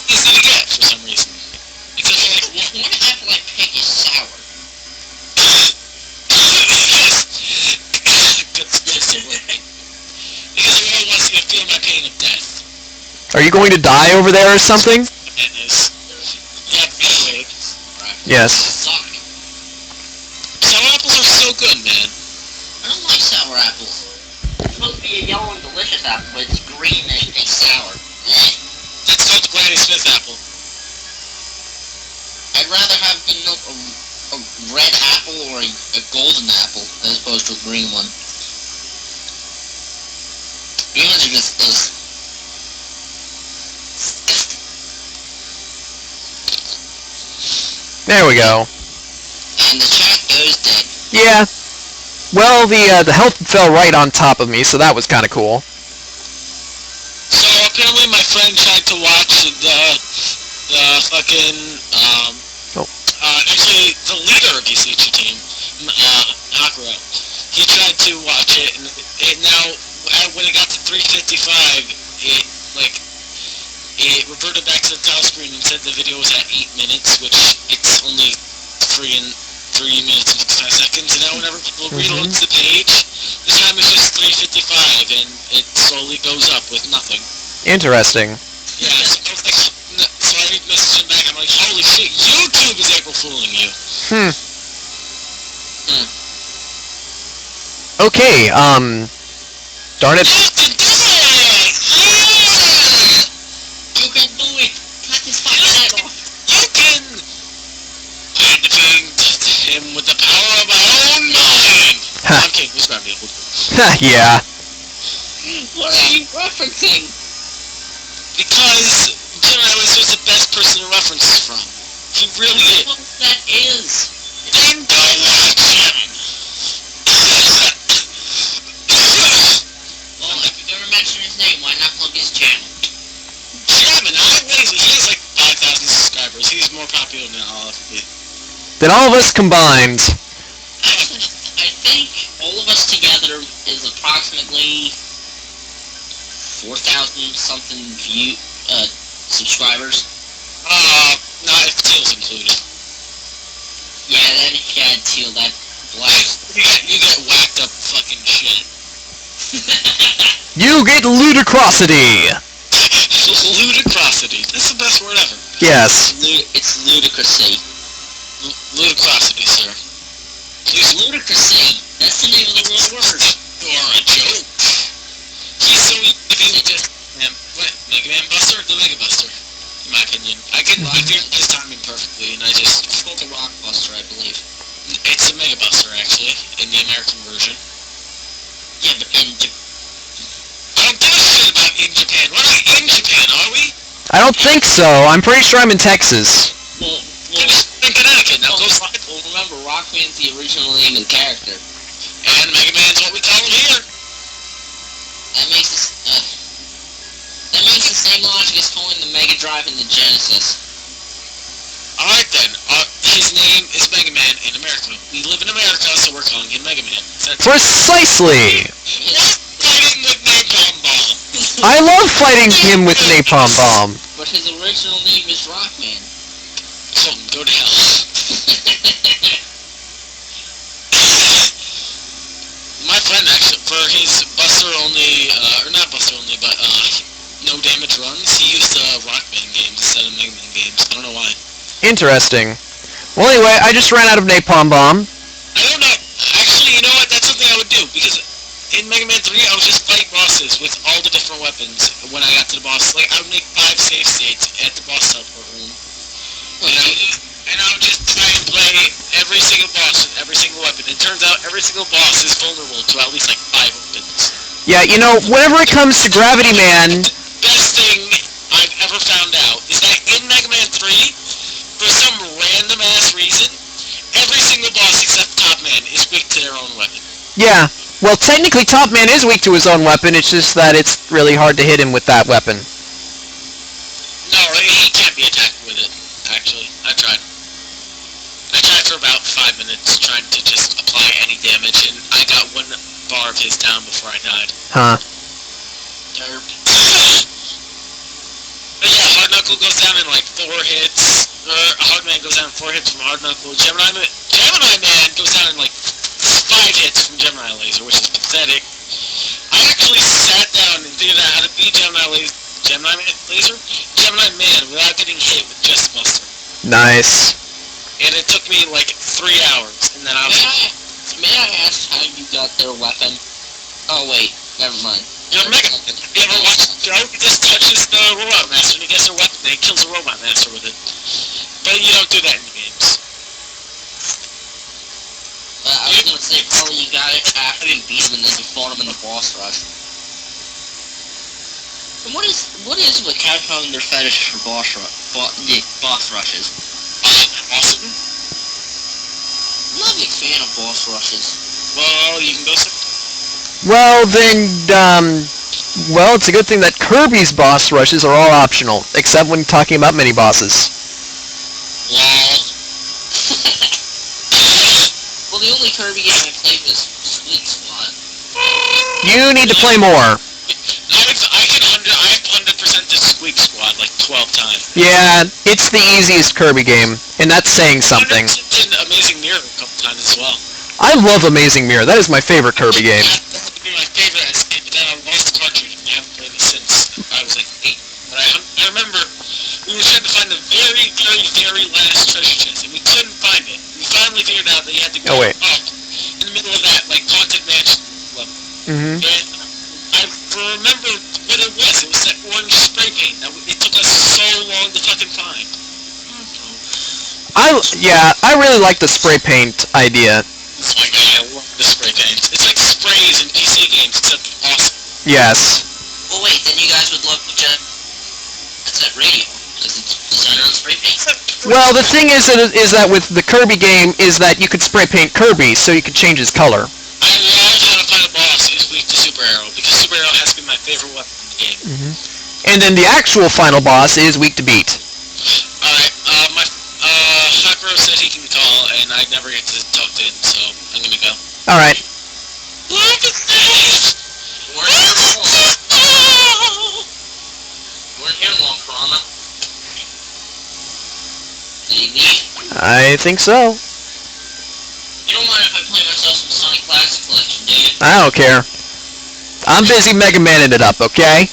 easy to get for some reason. Except for like One apple I pick is sour. because everyone wants to feel my pain of death. Are you going to die over there or something? It is. Yep, anyway. Yes. Suck. Sour apples are so good, man. I don't like sour apples. It's supposed to be a yellow and delicious apple, but it's green and it's sour. That's called the Granny Smith apple. I'd rather have, you know, a red apple or a golden apple as opposed to a green one. Green ones are just disgusting. There we go. And the chat goes dead. Yeah. Well, the health fell right on top of me, so that was kind of cool. So apparently my friend tried to watch the fucking actually the leader of VCQ team, Akira. He tried to watch it, and it now when it got to 3:55, it reverted back to the title screen and said the video was at 8 minutes, which it's only 3 minutes and 65 seconds. And now whenever people reload the page, the time is just 3:55, and it slowly goes up with nothing. Interesting. Yeah, so I was like, so I messaged him back. I'm like, holy shit, YouTube is April fooling you. Okay, darn it. You can do it! You can do it! Cut his fucking head off! You can! I defeated him with the power of my own mind! I'm kidding, who's grabbing me? Yeah. What are you referencing? Because Gemini was the best person to reference this from. He really is. What that is? Then go watch him! Well, if you're gonna mention his name, why not plug his channel? Gemini, he has like 5,000 subscribers. He's more popular than all of you. Then all of us combined. I think all of us together is approximately 4,000 something subscribers. Not if Teal's included. Yeah, then if you had Teal, that blast. You get whacked up fucking shit. You get ludicrosity. Ludicrosity. That's the best word ever. Yes. It's ludicrousy. Ludicrosity, sir. It's ludicrousy. That's the name of the real word. You are a joke. He's so if he was just Mega Man Buster, the Mega Buster, in my opinion. I figured his timing perfectly, and I just It's called the Rock Buster, I believe. it's a Mega Buster actually in the American version. Yeah, but in Japan. I don't give a shit about in Japan. We're not in Japan, are we? I don't think so. I'm pretty sure I'm in Texas. Well, We're in Connecticut. Now go well, remember, Rockman's the original name of the character. and Mega Man's what we call him here. That makes the same logic as calling the Mega Drive and the Genesis. Alright then, his name is Mega Man in America. We live in America, so we're calling him Mega Man. That's Precisely! fighting with Napalm Bomb. I love fighting him with Napalm Bomb. But his original name is Rockman. So, go to hell. My friend actually, for his Buster only, or not Buster only, but no damage runs, he used Rockman games instead of Mega Man games. I don't know why. Interesting. Well, anyway, I just ran out of Napalm Bomb. I don't know. Actually, you know what? That's something I would do, because in Mega Man 3, I would just fight bosses with all the different weapons when I got to the boss. Like, I would make 5 save states at the boss teleport room. And I would just try and play every single boss with every single weapon. It turns out every single boss is vulnerable to at least, like, 5 weapons. Yeah, you know, whenever it comes to Gravity Man, Best thing I've ever found out is that in Mega Man 3, for some random ass reason, every single boss except Top Man is weak to their own weapon. yeah. Well, technically Top Man is weak to his own weapon, it's just that it's really hard to hit him with that weapon. No, he can't be attacked with it, actually. I tried for about 5 minutes trying to just apply any damage, and I got 1 bar of his down before I died. Huh. Derp. But yeah, Hard Knuckle goes down in like 4 hits, or Hard Man goes down in 4 hits from Hard Knuckle. Gemini Man goes down in like 5 hits from Gemini Laser, which is pathetic. I actually sat down and figured out how to beat Gemini Man without getting hit with just Buster. Nice. And it took me like 3 hours, and then I was May I ask how you got their weapon? Oh wait, never mind. you're Mega Man. You ever watched the show? He just touches the Robot Master and he gets a weapon and he kills the Robot Master with it. But you don't do that in the games. I was gonna say probably you got it after you beat him and then you fought him in the boss rush. And what is with Capcom and their fetish for boss rushes? Awesome. I'm not a big fan of boss rushes. Well, you can go Well, then, well, it's a good thing that Kirby's boss rushes are all optional, except when talking about mini-bosses. Lol. Well, the only Kirby game I played was Sweet Squad. You need to play more. I've 100% the Squeak Squad like 12 times. Yeah, it's the easiest Kirby game, and that's saying something. 100% Amazing Mirror a couple times as well. I love Amazing Mirror. That is my favorite Kirby game. That would be my favorite as a kid, but then I lost the cartridge and I haven't played it since I was like 8. But I remember we were trying to find the very, very, very last treasure chest, and we couldn't find it. We finally figured out that you had to go Oh, wait. up in the middle of that, like, haunted mansion level. Mm-hmm. And I remember what it was. It was that orange spray paint that it took us so long to fucking find. I really like the spray paint idea. Oh my god, I love the spray paint. It's like sprays in PC games, except awesome. Yes. Well, wait, then you guys would love Jet Set Radio, because it's designed on spray paint. Well, the thing is that with the Kirby game is that you could spray paint Kirby, so you could change his color. I love how to find a boss who's weak to Super Arrow, because Super Arrow has been my favorite weapon in the game. Mm-hmm. And then the actual final boss is weak to beat. Alright, Hakuro said he can call, and I never get to talk to him, so I'm gonna go. Alright. We're here long, Piranha. Do you need? I think so. You don't mind if I play myself some Sonic Classic Collection, do you? I don't care. I'm busy Mega Maning it up, okay?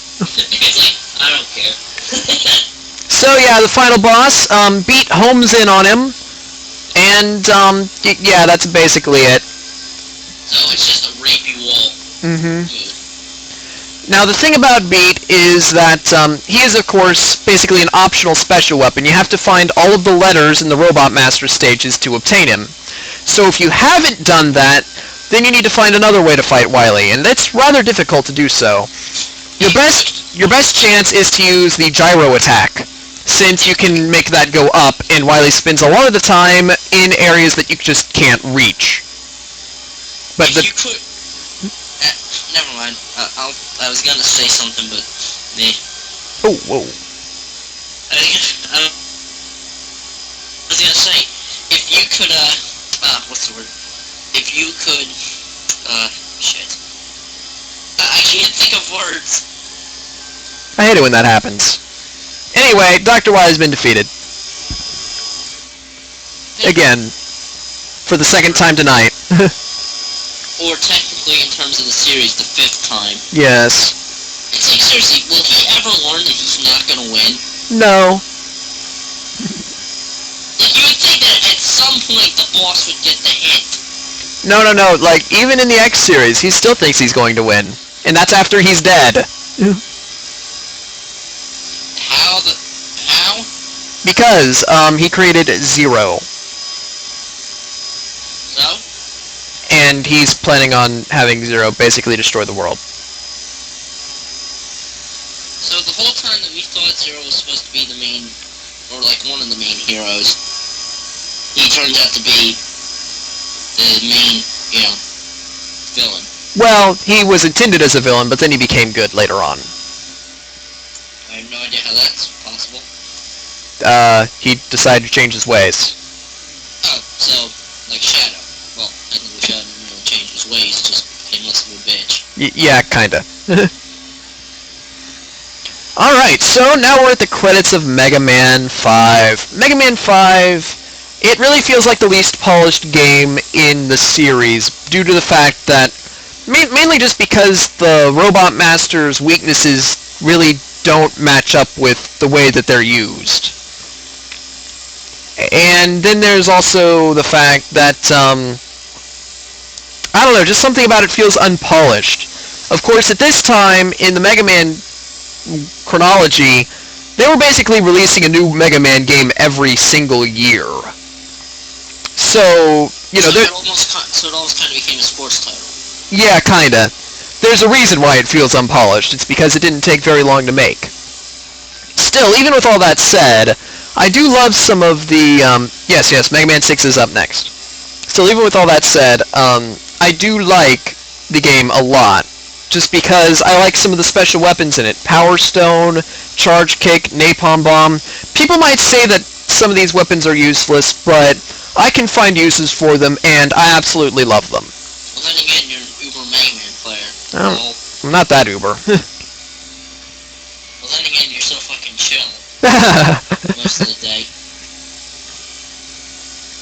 I don't care. So yeah, the final boss, beat Holmes in on him, and yeah, that's basically it. So it's just a rapey wall. Mm-hmm. Now, the thing about Beat is that he is, of course, basically an optional special weapon. You have to find all of the letters in the Robot Master stages to obtain him. So if you haven't done that, then you need to find another way to fight Wily, and it's rather difficult to do so. Your best chance is to use the gyro attack, since you can make that go up, and Wily spends a lot of the time in areas that you just can't reach. But if you could... never mind. I was gonna say something, but... meh. Oh, whoa. I was gonna say, if you could, what's the word? If you could, shit. I can't think of words. I hate it when that happens. Anyway, Dr. Y has been defeated. Again. For the second time tonight. Or technically, in terms of the series, the 5th time. Yes. It's like, seriously, will he ever learn that he's not gonna win? No. You would think that at some point the boss would get the hint. No. Like, even in the X series, he still thinks he's going to win. And that's after he's dead. How? Because, he created Zero. So? And he's planning on having Zero basically destroy the world. So the whole time that we thought Zero was supposed to be the main, or like one of the main heroes, he turns out to be the main, villain. Well, he was intended as a villain, but then he became good later on. I have no idea how that's possible. He decided to change his ways. Oh, so, like Shadow. Well, technically Shadow didn't really change his ways, just became less of a bitch. Yeah, kinda. Alright, so now we're at the credits of Mega Man 5. Mega Man 5, it really feels like the least polished game in the series, due to the fact that, mainly just because the Robot Master's weaknesses really don't match up with the way that they're used. And then there's also the fact that, I don't know, just something about it feels unpolished. Of course, at this time, in the Mega Man chronology, they were basically releasing a new Mega Man game every single year. So, it almost kind of became a sports title. Yeah, kinda. There's a reason why it feels unpolished. It's because it didn't take very long to make. Still, even with all that said, I do love some of the, yes, Mega Man 6 is up next. Still, even with all that said, I do like the game a lot. Just because I like some of the special weapons in it. Power Stone, Charge Kick, Napalm Bomb. People might say that some of these weapons are useless, but I can find uses for them, and I absolutely love them. Well, then again, you're an uber Mega Man player. Oh, I'm not that uber. Well, then again, you're so fucking chill. Most of the day.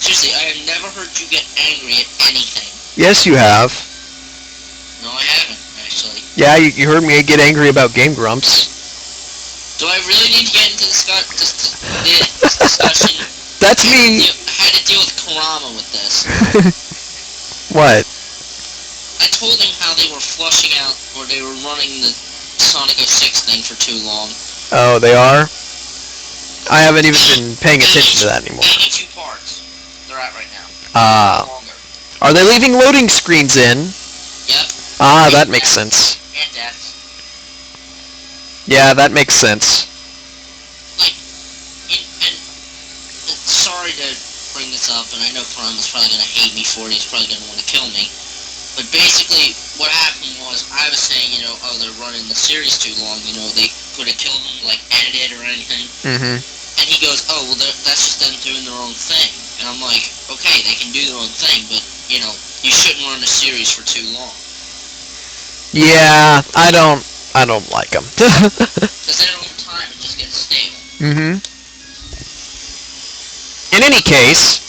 Seriously, I have never heard you get angry at anything. Yes, you have. No, I haven't, actually. Yeah, you heard me get angry about Game Grumps. Do I really need to get into this discussion? That's me. I had to deal with Kurama with this. What? I told him how they were flushing out, or they were running the Sonic 06 thing for too long. Oh, they are? I haven't even been paying attention to that anymore. 82 parts they're at right now. Longer. Are they leaving loading screens in? Yep. Ah, that makes sense. And deaths. Yeah, that makes sense. Like, and sorry to bring this up, and I know Kurama's probably going to hate me for it, he's probably going to want to kill me. But basically, what happened was, I was saying, they're running the series too long, they could have killed them, like, edited or anything. Mm-hmm. And he goes, oh, well, that's just them doing their own thing. And I'm like, okay, they can do their own thing, but, you shouldn't run a series for too long. Yeah, I don't like them. Because then over time, it just gets stable. Mm-hmm. In any case,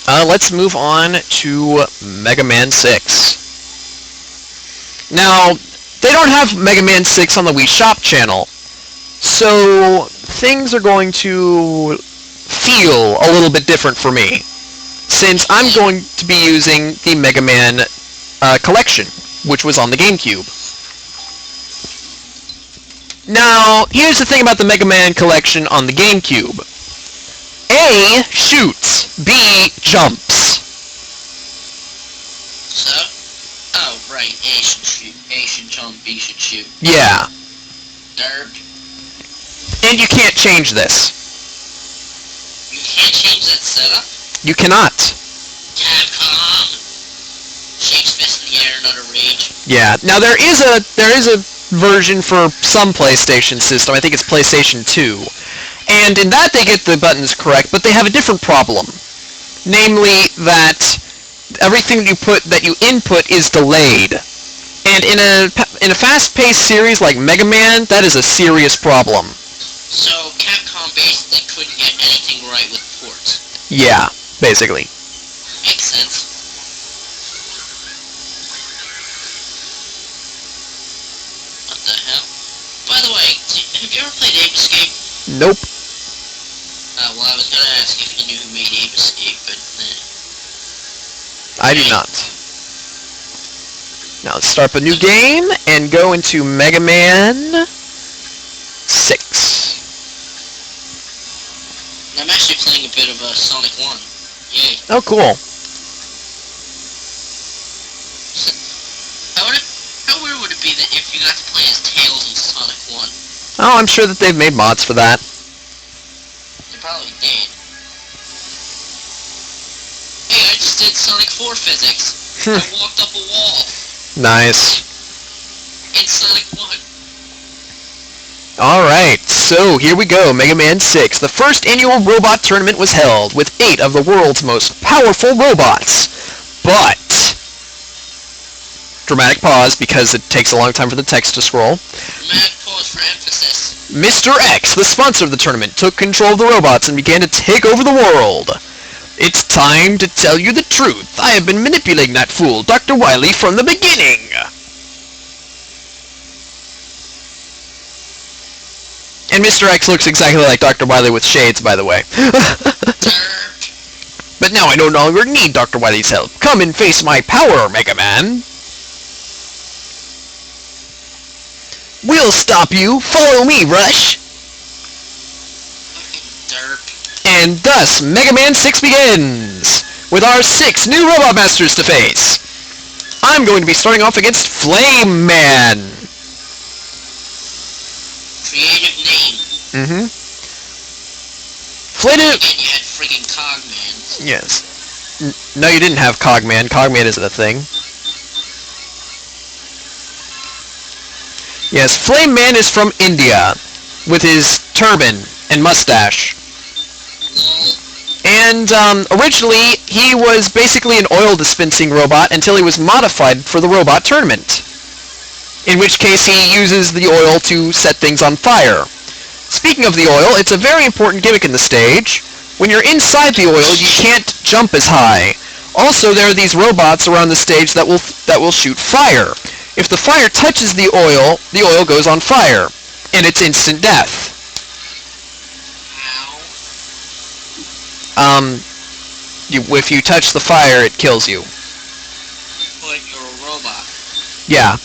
let's move on to Mega Man 6. Now, they don't have Mega Man 6 on the Wii Shop channel, so things are going to feel a little bit different for me, since I'm going to be using the Mega Man collection, which was on the GameCube. Now, here's the thing about the Mega Man collection on the GameCube. A shoots, B jumps. So? Oh, right. A should shoot. A should jump, B should shoot. Yeah. Derp. And you can't change this. You can't change that setup? You cannot. Capcom. Shakes fist in the air, not a rage. Yeah. Now there is a version for some PlayStation system. I think it's PlayStation 2. And in that they get the buttons correct, but they have a different problem. Namely that everything that you input is delayed. And in a fast-paced series like Mega Man, that is a serious problem. So Capcom basically couldn't get anything right with ports. Yeah, basically. Makes sense. What the hell? By the way, have you ever played Ape Escape? Nope. Well, I was gonna ask if you knew who made Ape Escape, but I do not. Now let's start up a new game and go into Mega Man 6. I'm actually playing a bit of Sonic 1. Yay. Oh, cool. How weird would it be that if you got to play as Tails in Sonic 1? Oh, I'm sure that they've made mods for that. They probably did. Hey, I just did Sonic 4 physics. I walked up a wall. Nice. In Sonic 1. Alright, so here we go, Mega Man 6. The first annual robot tournament was held, with 8 of the world's most powerful robots. But... dramatic pause, because it takes a long time for the text to scroll. Dramatic pause for emphasis. Mr. X, the sponsor of the tournament, took control of the robots and began to take over the world. It's time to tell you the truth. I have been manipulating that fool, Dr. Wily, from the beginning. And Mr. X looks exactly like Dr. Wily with shades, by the way. But now I no longer need Dr. Wily's help. Come and face my power, Mega Man. We'll stop you. Follow me, Rush. Derp. And thus, Mega Man 6 begins, with our 6 new Robot Masters to face. I'm going to be starting off against Flame Man. Creative name. Mm-hmm. Again, you had friggin' Cogman. Yes. No, you didn't have Cogman. Cogman isn't a thing. Yes, Flame Man is from India, with his turban and mustache. And originally, he was basically an oil dispensing robot until he was modified for the robot tournament. In which case, he uses the oil to set things on fire. Speaking of the oil, it's a very important gimmick in the stage. When you're inside the oil, you can't jump as high. Also, there are these robots around the stage that will shoot fire. If the fire touches the oil goes on fire, and it's instant death. If you touch the fire, it kills you. But you're a robot. Yeah.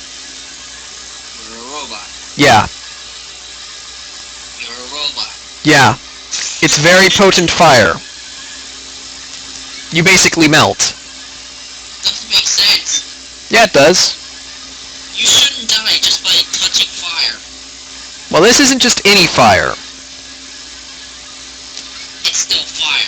You're a robot. Yeah. You're a robot. Yeah. It's very potent fire. You basically melt. Doesn't make sense. Yeah, it does. You shouldn't die just by touching fire. Well, this isn't just any fire. It's still fire.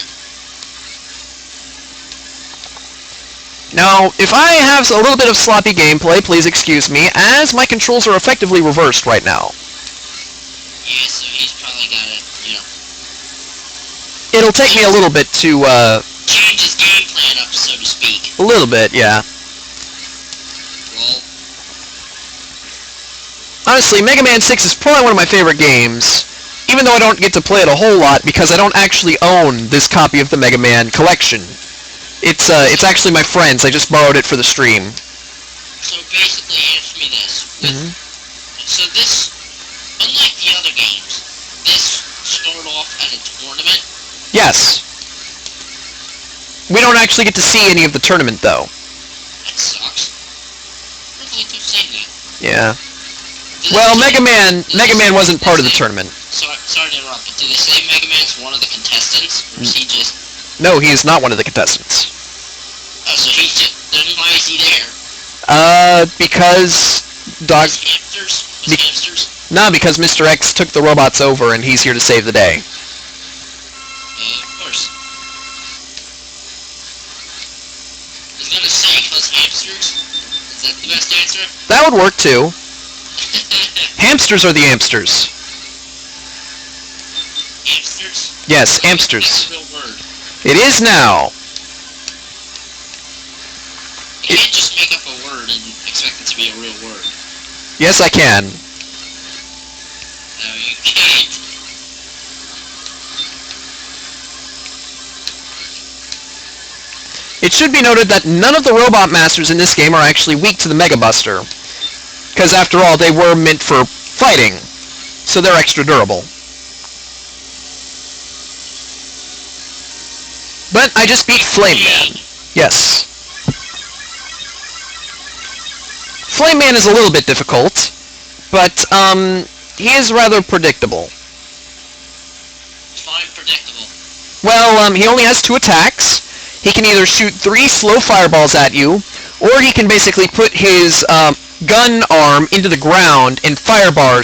Now, if I have a little bit of sloppy gameplay, please excuse me, as my controls are effectively reversed right now. Yeah, so he's probably got it, you know. It'll take me a little bit to, change his game plan up, so to speak. a little bit, yeah. Well, Honestly, Mega Man 6 is probably one of my favorite games, even though I don't get to play it a whole lot because I don't actually own this copy of the Mega Man collection. It's actually my friend's. I just borrowed it for the stream. so basically, answer me this. So this, unlike the other games, this started off as a tournament? Yes. We don't actually get to see any of the tournament, though. That sucks. Really do say that. Yeah. Well, Mega Man wasn't part of the tournament. Sorry to interrupt, but did they say Mega Man's one of the contestants, or is he just... No, he is not one of the contestants. Oh, so he just... Then why is he there? Because... His hamsters? His hamsters? No, because Mr. X took the robots over and he's here to save the day. Of course. I was gonna say, his hamsters? Is that the best answer? That would work too. Hamsters are the amsters. Hamsters? Yes, That's amsters. a real word. It is now. You can't just make up a word and expect it to be a real word. Yes, I can. No, you can't. It should be noted that none of the robot masters in this game are actually weak to the Mega Buster. Because after all, they were meant for fighting. So they're extra durable. But I just beat Flame Man. Yes. Flame Man is a little bit difficult, but he is rather predictable. Fine, predictable. Well, he only has 2 attacks. He can either shoot 3 slow fireballs at you, or he can basically put his gun arm into the ground and firebars